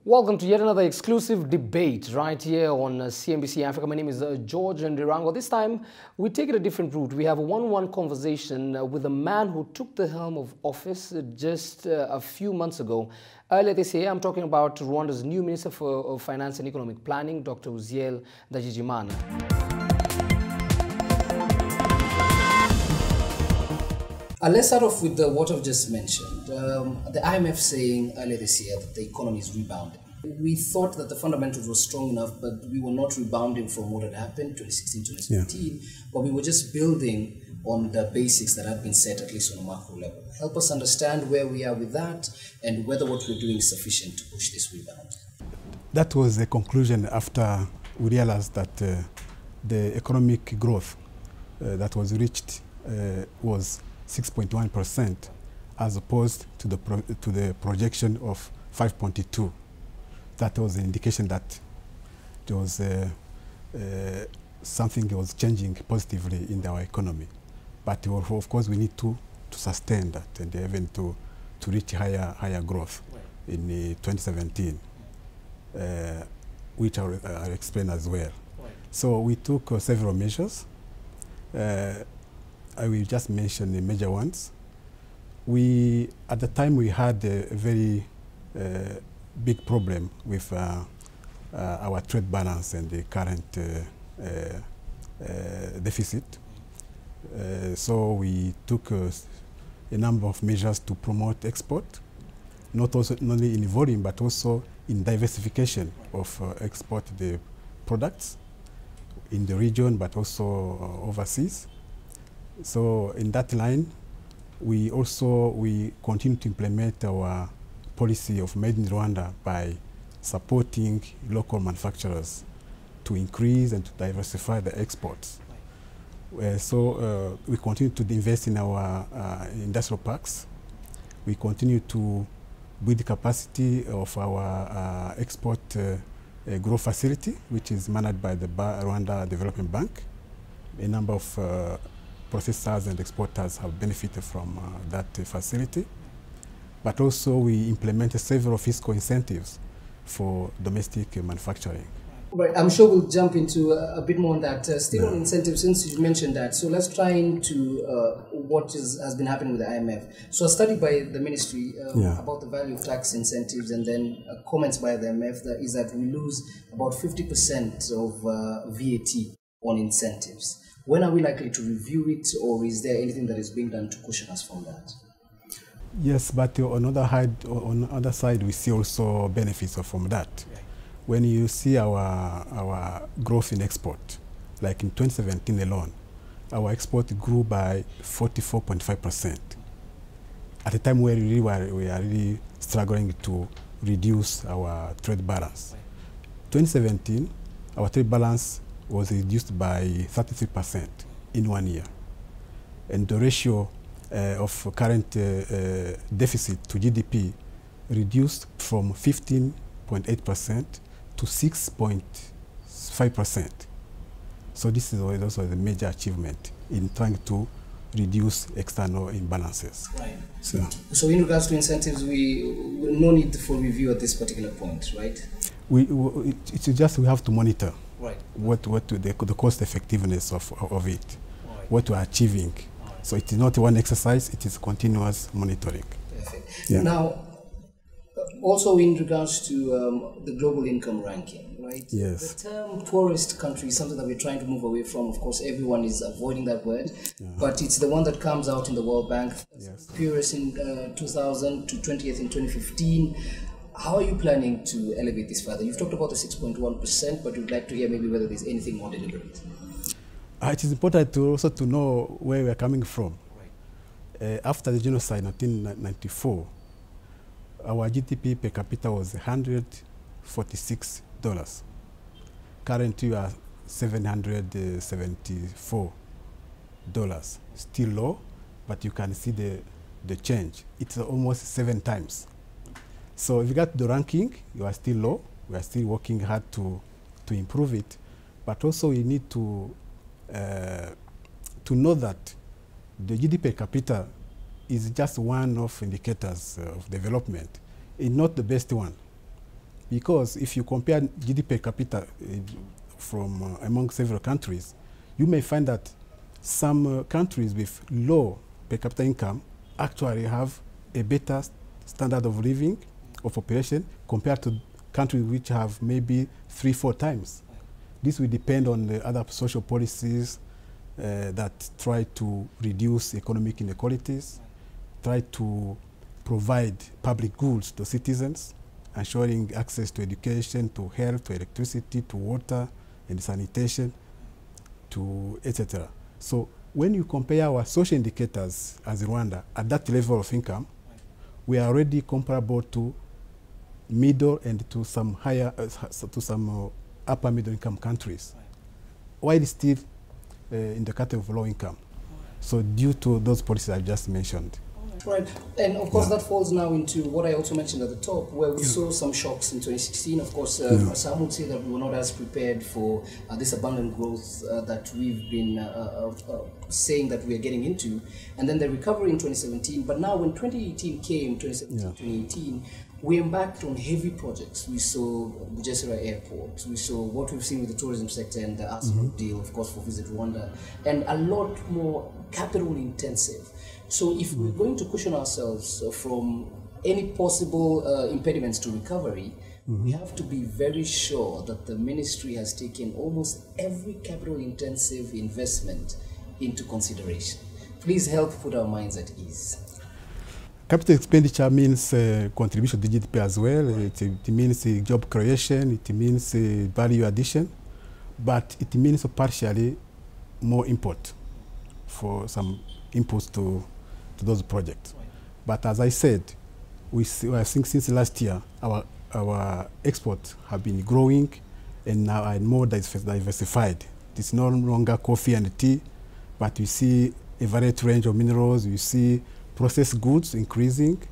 Welcome to yet another exclusive debate right here on CNBC Africa. My name is Georgie and Ndirangu. This time, we take it a different route. We have a one-on-one conversation with a man who took the helm of office just a few months ago. Earlier this year, I'm talking about Rwanda's new Minister for Finance and Economic Planning, Dr. Uzziel Ndagijimana. Let's start off with what I've just mentioned. The IMF saying earlier this year that the economy is rebounding. We thought that the fundamentals were strong enough, but we were not rebounding from what had happened 2016, 2017, but we were just building on the basics that had been set, at least on a macro level. Help us understand where we are with that and whether what we're doing is sufficient to push this rebound. That was the conclusion after we realized that the economic growth that was reached was 6.1% as opposed to the projection of 5.2. That was an indication that there was something that was changing positively in our economy. But of course we need to sustain that and even to reach higher growth in 2017, which I'll explain as well. So we took several measures. I will just mention the major ones. At the time, we had a very big problem with our trade balance and the current deficit. So we took a number of measures to promote export, not only in volume, but also in diversification of export the products in the region, but also overseas. So in that line, we continue to implement our policy of Made in Rwanda by supporting local manufacturers to increase and to diversify the exports. So we continue to invest in our industrial parks. We continue to build the capacity of our export growth facility, which is managed by the Rwanda Development Bank. A number of processors and exporters have benefited from that facility. But also we implemented several fiscal incentives for domestic manufacturing. Right, I'm sure we'll jump into a bit more on that. Still on incentives, since you mentioned that, so let's try into what has been happening with the IMF. So a study by the ministry about the value of tax incentives and then comments by the IMF is that we lose about 50% of VAT on incentives. When are we likely to review it, or is there anything that is being done to cushion us from that? Yes, but on the other side, we see also benefits from that. Okay. When you see our growth in export, like in 2017 alone, our export grew by 44.5%. At a time where we are really struggling to reduce our trade balance. 2017, our trade balance was reduced by 33% in 1 year. And the ratio of current deficit to GDP reduced from 15.8% to 6.5%. So this is also the major achievement in trying to reduce external imbalances. Right. So in regards to incentives, no need for review at this particular point, right? It's just we have to monitor. Right. What the cost effectiveness of it, what we are achieving. So it is not one exercise, it is continuous monitoring. Perfect. Yeah. Now, also in regards to the global income ranking, right? Yes. The term poorest country is something that we're trying to move away from. Of course, everyone is avoiding that word, but it's the one that comes out in the World Bank. Yes. Poorest in 2000 to 20th in 2015. How are you planning to elevate this further? You've talked about the 6.1%, but we'd like to hear maybe whether there's anything more deliberate. It is important to know where we are coming from. Right. After the genocide in 1994, our GDP per capita was $146. Currently, we are $774. Still low, but you can see the change. It's almost 7 times. So if you got the ranking, you are still low. We are still working hard to improve it. But also we need to know that the GDP per capita is just one of indicators of development. It's not the best one. Because if you compare GDP per capita from among several countries, you may find that some countries with low per capita income actually have a better standard of living, of population, compared to countries which have maybe 3-4 times. This will depend on the other social policies that try to reduce economic inequalities, try to provide public goods to citizens, ensuring access to education, to health, to electricity, to water and sanitation, to etc. So when you compare our social indicators as Rwanda at that level of income, we are already comparable to middle and to some higher, upper middle income countries, while still in the category of low income. So due to those policies I just mentioned. Right, and of course that falls now into what I also mentioned at the top, where we saw some shocks in 2016. Of course, some would say that we were not as prepared for this abundant growth that we've been saying that we are getting into, and then the recovery in 2017. But now when 2018 came, 2017, 2018, we embarked on heavy projects. We saw Bugesera Airport, we saw what we've seen with the tourism sector and the Arsenal deal, of course, for Visit Rwanda, and a lot more capital intensive. So if we're going to cushion ourselves from any possible impediments to recovery, we have to be very sure that the ministry has taken almost every capital intensive investment into consideration. Please help put our minds at ease. Capital expenditure means contribution to GDP as well. It means job creation, it means value addition, but it means partially more import for some inputs to those projects. But as I said, I think since last year, our exports have been growing and now are more diversified. It's no longer coffee and tea, but we see a variety range of minerals, we see processed goods increasing,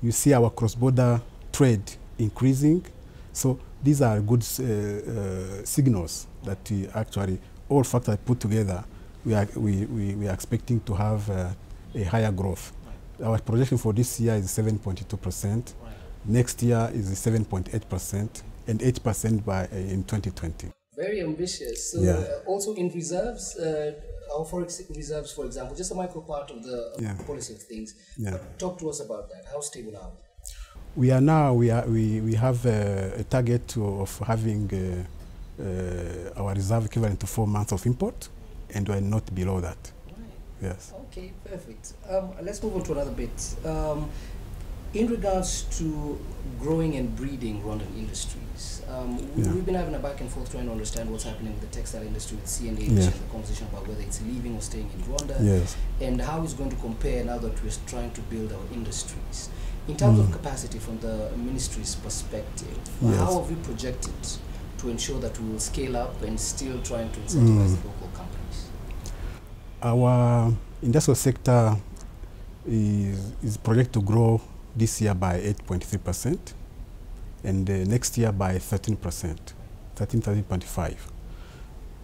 you see our cross-border trade increasing. So these are good signals that we actually, all factors put together, we are expecting to have a higher growth. Our projection for this year is 7.2%. Next year is 7.8% and 8% by in 2020. Very ambitious. So also in reserves, our forex reserves, for example, just a micro part of the policy of things. But talk to us about that. How stable are we? We have a target of having our reserve equivalent to 4 months of import, and we're not below that. Yes. Okay, perfect. Let's move on to another bit. In regards to growing and breeding Rwandan industries, we've been having a back and forth trying to understand what's happening with the textile industry with CNBC and the conversation about whether it's leaving or staying in Rwanda, and how it's going to compare now that we're trying to build our industries. In terms of capacity from the ministry's perspective, how have we projected to ensure that we will scale up and still trying to incentivize the local companies? Our industrial sector is projected to grow this year by 8.3% and next year by 13%, 13.5.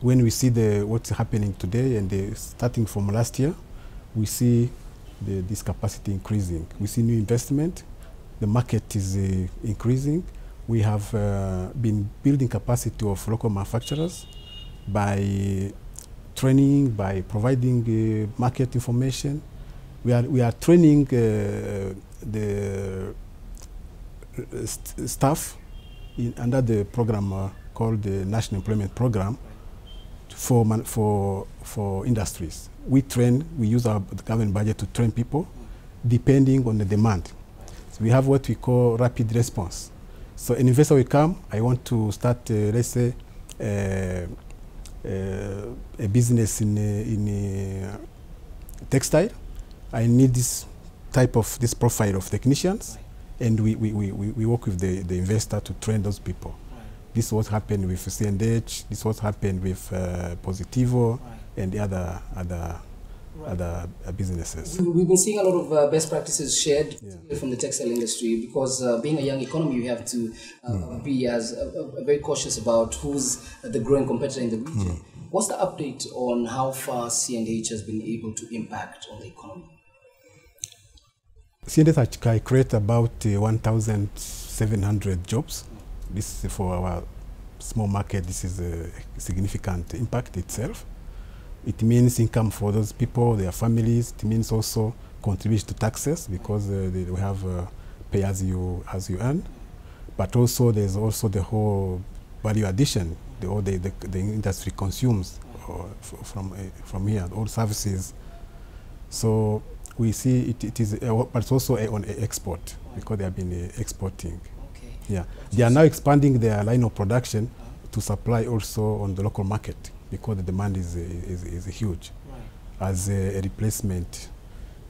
When we see what's happening today and starting from last year, we see this capacity increasing. We see new investment, the market is increasing. We have been building capacity of local manufacturers by training, by providing market information. We are training the staff under the program called the National Employment Program for industries. We use our government budget to train people depending on the demand. So we have what we call rapid response. So an investor will come, I want to start, let's say, a business in textile. I need this profile of technicians, and we work with the investor to train those people. This is what happened with CNH, this is what happened with Positivo, and the other businesses. We've been seeing a lot of best practices shared from the textile industry, because being a young economy, you have to be very cautious about who's the growing competitor in the region. What's the update on how far CNH has been able to impact on the economy? CNH create about 1,700 jobs this is for our small market. This is a significant impact itself. It means income for those people, their families. It means also contribution to taxes because we have pay as you earn. But also there's also the whole value addition, the industry consumes from here, all services. So we see it is, but it's also on export because they have been exporting. Okay. Yeah, they are now expanding their line of production to supply also on the local market because the demand is huge, as a replacement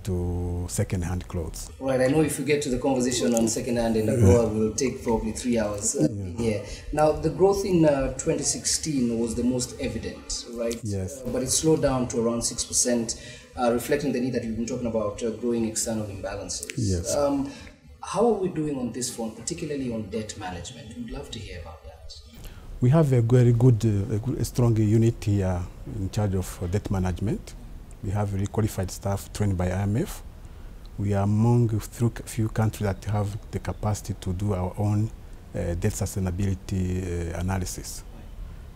to second-hand clothes. Right, I know if we get to the conversation on second-hand in Agora, we'll take probably 3 hours here. Now, the growth in 2016 was the most evident, right? Yes. But it slowed down to around 6%, reflecting the need that you've been talking about, growing external imbalances. Yes. How are we doing on this front, particularly on debt management? We'd love to hear about that. We have a very good, a strong unit here in charge of debt management. We have really qualified staff trained by IMF. We are among a few countries that have the capacity to do our own debt sustainability analysis.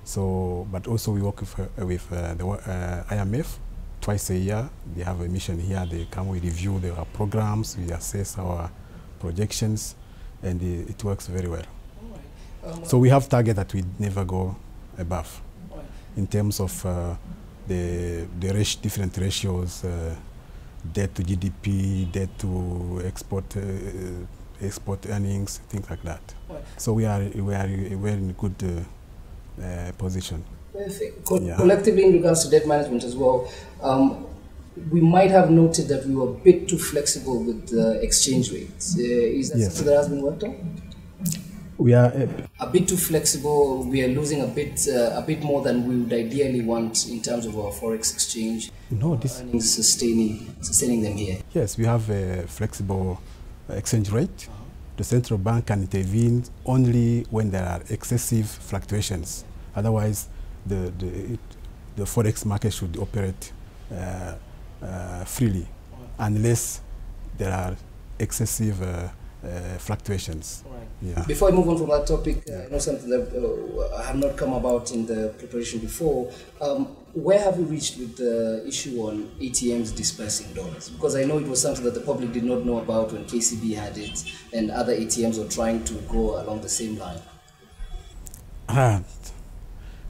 So, but also we work with the IMF twice a year. They have a mission here. They come, we review our programs, we assess our projections, and it works very well. So we have target that we never go above in terms of the different ratios, debt to GDP, debt to export earnings, things like that. So we're in a good position. Collectively, in regards to debt management as well, we might have noted that we were a bit too flexible with the exchange rates. Is that something that has been worked on? We are a bit too flexible. We are losing a bit more than we would ideally want in terms of our forex exchange. No, this earnings sustaining them here. Yes, we have a flexible exchange rate. The central bank can intervene only when there are excessive fluctuations. Otherwise, the forex market should operate freely, unless there are excessive fluctuations. Right. Yeah. Before I move on from that topic, I know something that I have not come about in the preparation before. Where have we reached with the issue on ATMs dispersing dollars? Because I know it was something that the public did not know about when KCB had it, and other ATMs were trying to go along the same line.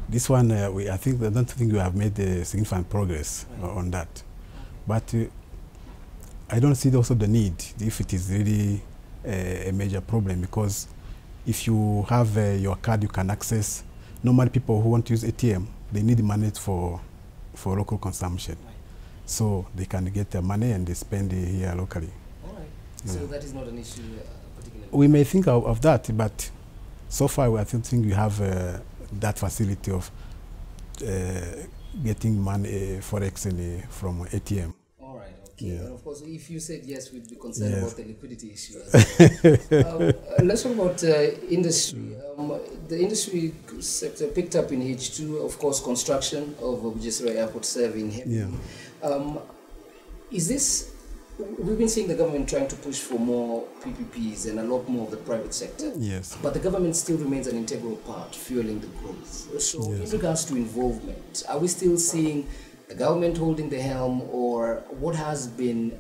This one, I don't think we have made significant progress on that. But I don't see also the need if it is really a major problem, because if you have your card you can access, normally people who want to use ATM, they need money for local consumption. Right. So they can get their money and they spend it here locally. All right. Yeah. So that is not an issue particularly? We may think of that, but so far I don't think we have that facility of getting money, forex from ATM. Okay. Yeah. And of course, if you said yes, we'd be concerned about the liquidity issue. Let's talk about industry. The industry sector picked up in H2, of course, construction of Bugesera Airport serving heavily. Yeah. Is this, we've been seeing the government trying to push for more PPPs and a lot more of the private sector. Yes. But the government still remains an integral part, fueling the growth. So in regards to involvement, are we still seeing the government holding the helm, or what has been,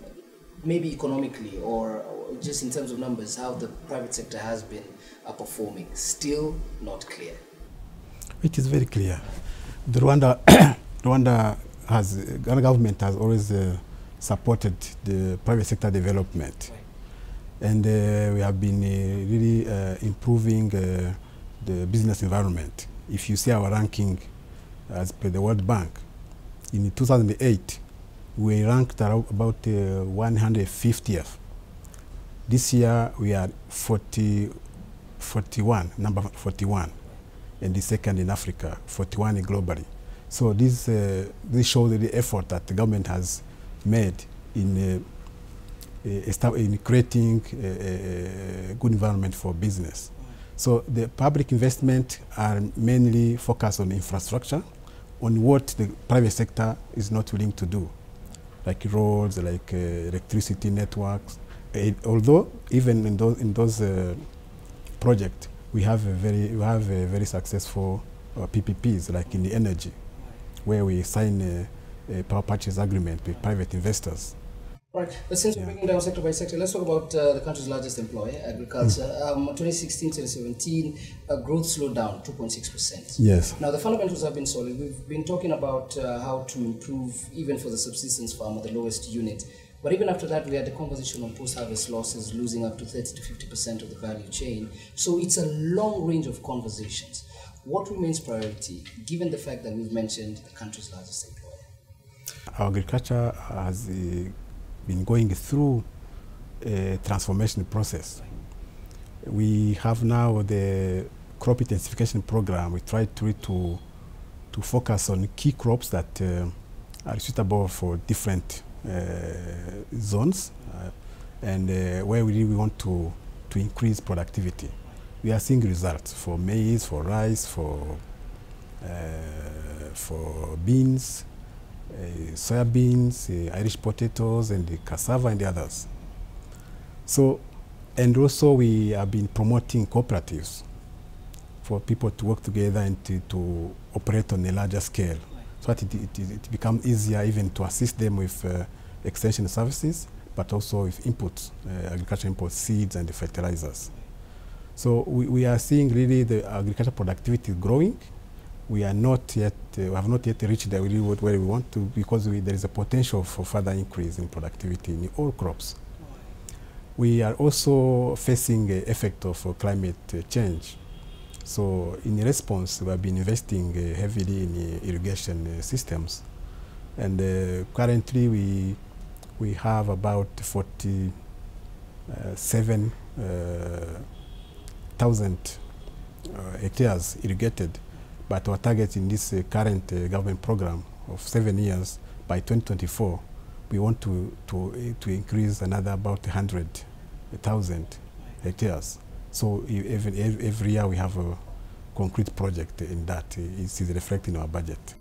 maybe economically or just in terms of numbers, how the private sector has been performing? Still not clear. It is very clear. The Rwanda government has always supported the private sector development, and we have been really improving the business environment. If you see our ranking as per the World Bank, in 2008, we ranked about 150th. This year, we are 41, number 41, and the second in Africa, 41 globally. So this shows the effort that the government has made in creating a good environment for business. So the public investment are mainly focused on infrastructure, on what the private sector is not willing to do, like roads, like electricity networks. Although even in those projects, we have a very successful PPPs, like in the energy, where we sign a power purchase agreement with private investors. Right, but since we're breaking down sector by sector, let's talk about the country's largest employer, agriculture. 2016-2017, growth slowed down 2.6%. Yes. Now the fundamentals have been solid. We've been talking about how to improve even for the subsistence farmer, the lowest unit. But even after that, we had the conversation on post-harvest losses, losing up to 30 to 50% of the value chain. So it's a long range of conversations. What remains priority, given the fact that we've mentioned the country's largest employer? Our agriculture has been going through a transformation process. We have now the crop intensification program. We try to focus on key crops that are suitable for different zones and where we really want to increase productivity. We are seeing results for maize, for rice, for beans, soybeans, Irish potatoes, and the cassava and the others. So, and also we have been promoting cooperatives for people to work together and to operate on a larger scale, so that it becomes easier even to assist them with extension services, but also with inputs, agricultural inputs, seeds and the fertilizers. So we are seeing really the agricultural productivity growing. We are not yet, we have not yet reached where we want to, because there is a potential for further increase in productivity in all crops. We are also facing the effect of climate change. So in response, we have been investing heavily in irrigation systems. And currently we have about 47,000 hectares irrigated. But our target in this current government program of 7 years, by 2024, we want to increase another about 100,000 hectares. So every year we have a concrete project in that. It is reflected in our budget.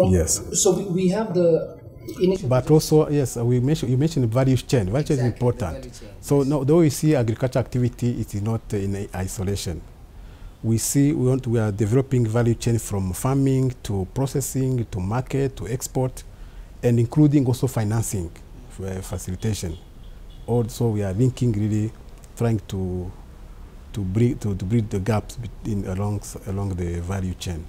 Yes. So we have the initiative. But also, yes, you mentioned the value chain. Value chain is important. So now, though we see agricultural activity, it is not in isolation. We are developing value chain from farming to processing to market to export, and including also financing facilitation. Also, we are linking, really trying to bridge the gaps along the value chain.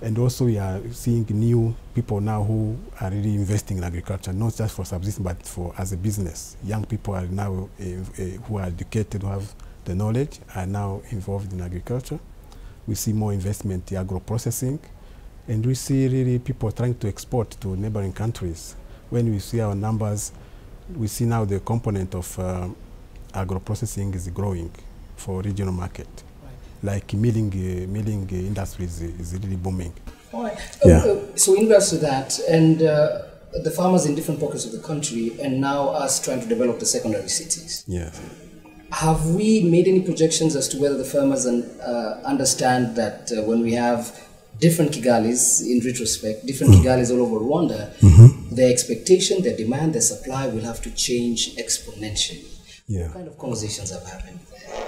And also we are seeing new people now who are really investing in agriculture, not just for subsistence, but as a business. Young people are now who are educated, who have the knowledge, are now involved in agriculture. We see more investment in agro-processing, and we see really people trying to export to neighboring countries. When we see our numbers, we see now the component of agro-processing is growing for regional market. Right. Like milling industries is really booming. All right. So in regards to that, and the farmers in different pockets of the country, and now us trying to develop the secondary cities. Yes. Have we made any projections as to whether the farmers understand that when we have different Kigalis, in retrospect, different Kigalis all over Rwanda, their expectation, their demand, their supply will have to change exponentially? Yeah. What kind of conversations have happened there?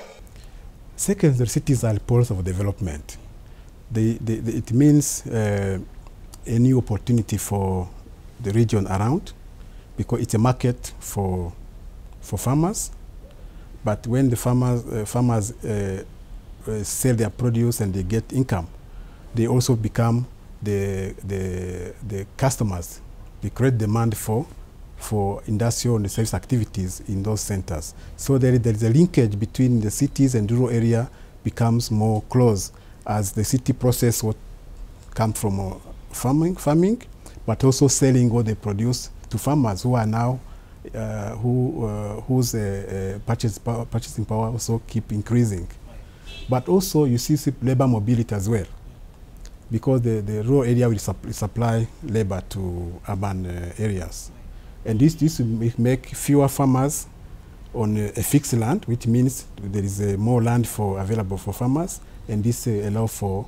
Secondary cities are poles of development. It means a new opportunity for the region around, because it's a market for farmers. But when the farmers sell their produce and they get income, they also become the customers. They create demand for industrial and service activities in those centers. So there is a linkage between the cities and rural area becomes more close as the city process what comes from farming, but also selling what they produce to farmers who are now whose purchasing power also keep increasing. But also you see labor mobility as well, because the rural area will supply labor to urban areas. And this will make fewer farmers on a fixed land, which means there is more land available for farmers, and this allow for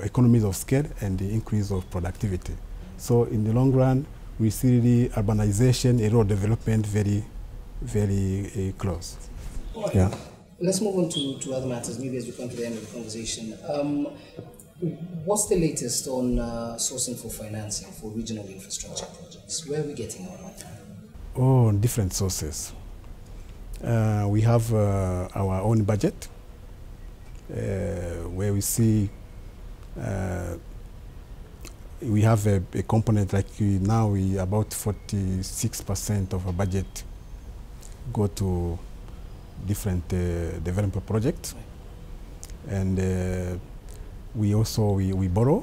economies of scale and the increase of productivity. So in the long run, we see the urbanization, rural development very, very close. Yeah. Let's move on to other matters, maybe as we come to the end of the conversation. What's the latest on sourcing for financing for regional infrastructure projects? Where are we getting our money? Oh, different sources. We have our own budget, where we see we have a component like now about 46% of our budget go to different development projects, and we also we borrow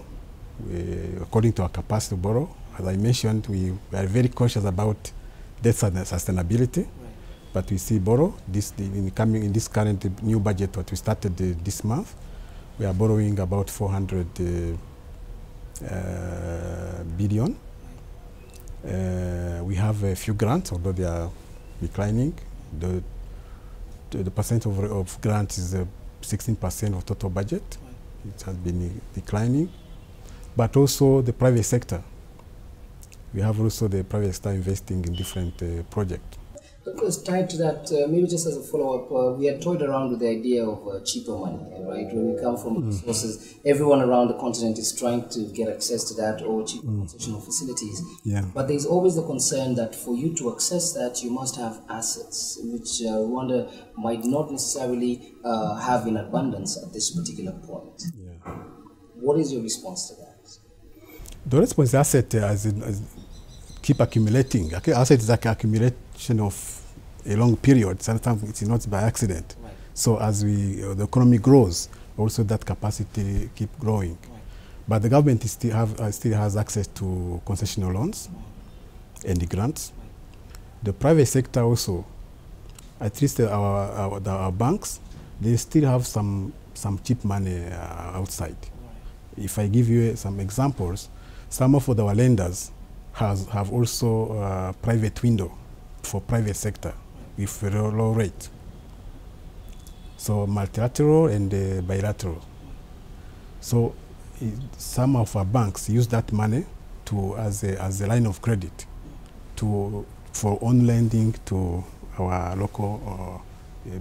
according to our capacity to borrow. As I mentioned, we are very cautious about debt and sustainability, but we see borrow in this current new budget that we started this month. We are borrowing about 400 billion. We have a few grants, although they are declining. The percent of grants is 16% of total budget. It has been declining. But also the private sector. We have also the private sector investing in different projects. Because tied to that, maybe just as a follow-up, we had toyed around with the idea of cheaper money, right? When we come from sources, everyone around the continent is trying to get access to that or cheaper concessional facilities. Yeah. But there's always the concern that for you to access that, you must have assets, which Rwanda might not necessarily have in abundance at this particular point. Yeah. What is your response to that? The response is asset as keep accumulating. Asset is like accumulation of a long period. Sometimes it's not by accident. Right. So as the economy grows, also that capacity keep growing. Right. But the government still has access to concessional loans and the grants. Right. The private sector also, at least our banks, they still have some cheap money outside. Right. If I give you some examples, some of our lenders have also private window for private sector with a low rate. So multilateral and bilateral. So some of our banks use that money as a line of credit for on lending to our local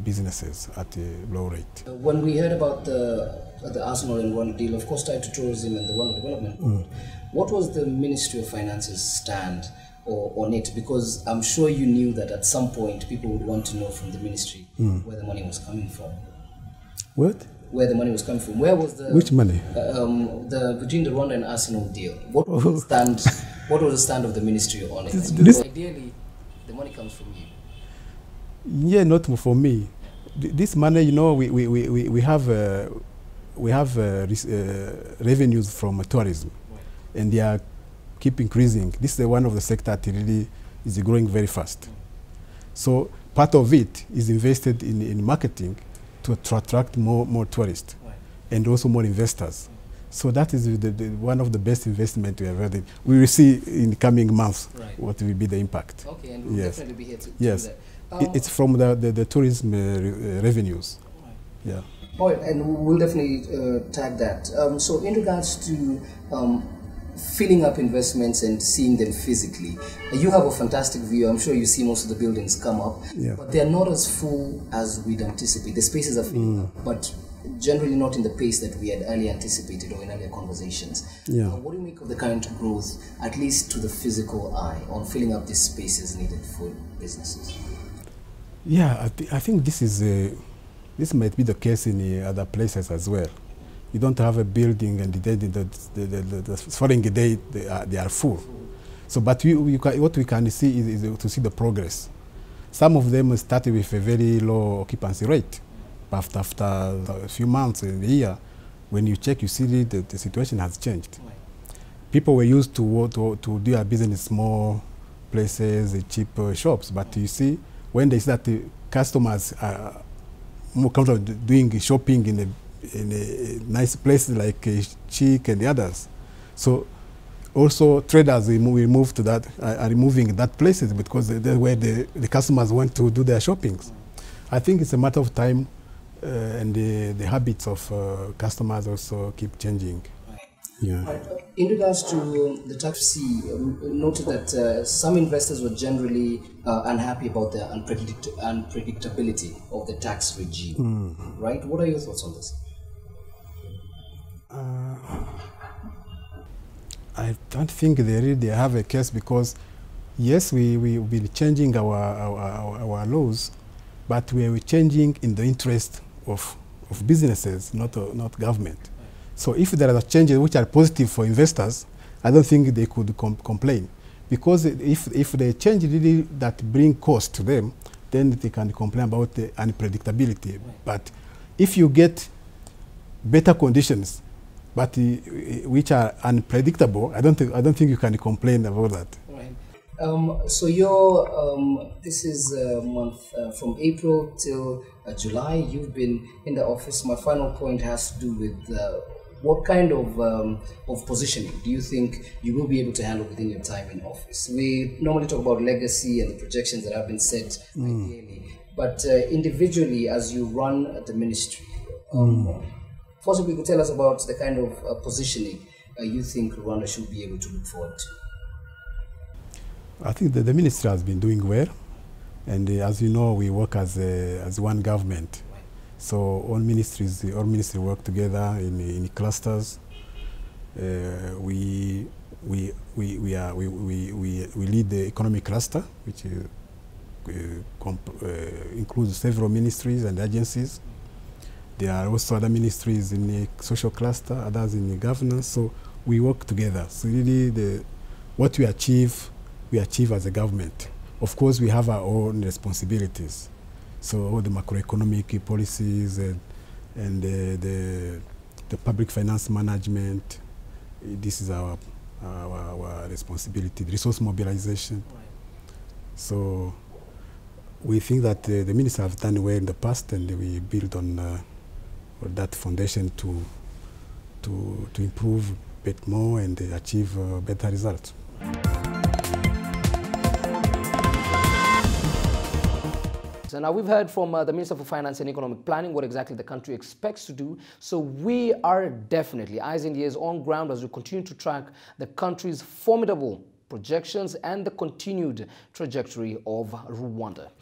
businesses at a low rate. When we heard about the Arsenal and Rwanda deal, of course tied to tourism and the Rwanda Development Board, what was the Ministry of Finance's stand on it? Because I'm sure you knew that at some point people would want to know from the ministry where the money was coming from. What? Where the money was coming from. Where was the... Which money? Between the Rwanda and Arsenal deal. What was the stand? What was the stand of the ministry on it? Ideally, the money comes from you. Yeah, not for me. This money, you know, we have revenues from tourism, and they are keep increasing. This is one of the sector that really is growing very fast. So part of it is invested in marketing to attract more tourists and also more investors. So that is one of the best investment we have had. We will see in the coming months what will be the impact. Okay, and we'll definitely be here to do that. It's from the tourism revenues. Yeah. All right, and we'll definitely tag that. So in regards to filling up investments and seeing them physically, you have a fantastic view. I'm sure you see most of the buildings come up, but they're not as full as we'd anticipate. The spaces are filling up, but generally not in the pace that we had earlier anticipated or in earlier conversations. Yeah. What do you make of the current growth, at least to the physical eye, on filling up these spaces needed for businesses? Yeah, I think this might be the case in other places as well. You don't have a building and the following day they are full. So, but what we can see is to see the progress. Some of them started with a very low occupancy rate. But after a few months in the year, when you check, you see the situation has changed. Right. People were used to do a business in small places, cheap shops, but you see, when they see that the customers are more comfortable doing shopping in a nice place like Chic and the others. So also traders will move to that, are moving that places because that's where the customers want to do their shoppings. I think it's a matter of time and the habits of customers also keep changing. Yeah. Right. In regards to the tax, noted that some investors were generally unhappy about the unpredictability of the tax regime. Right? What are your thoughts on this? I don't think they have a case, because yes, we've been changing our laws, but we are changing in the interest of businesses, not government. So if there are changes which are positive for investors, I don't think they could complain. Because if they change really that bring cost to them, then they can complain about the unpredictability. Right. But if you get better conditions, but which are unpredictable, I don't think you can complain about that. Right. So your this is a month from April till July. You've been in the office. My final point has to do with what kind of positioning do you think you will be able to handle within your time in office? We normally talk about legacy and the projections that have been set ideally, but individually, as you run the ministry, possibly you could tell us about the kind of positioning you think Rwanda should be able to look forward to. I think that the ministry has been doing well, and as you know, we work as one government. So all ministries work together in clusters. We lead the economic cluster, which includes several ministries and agencies. There are also other ministries in the social cluster, others in the governance. So we work together. So really, what we achieve as a government. Of course, we have our own responsibilities. So all the macroeconomic policies and the public finance management, this is our responsibility, the resource mobilization. Right. So we think that the minister have done well in the past, and we build on that foundation to improve a bit more and achieve better results. So now we've heard from the Minister for Finance and Economic Planning what exactly the country expects to do. So we are definitely eyes and ears on ground as we continue to track the country's formidable projections and the continued trajectory of Rwanda.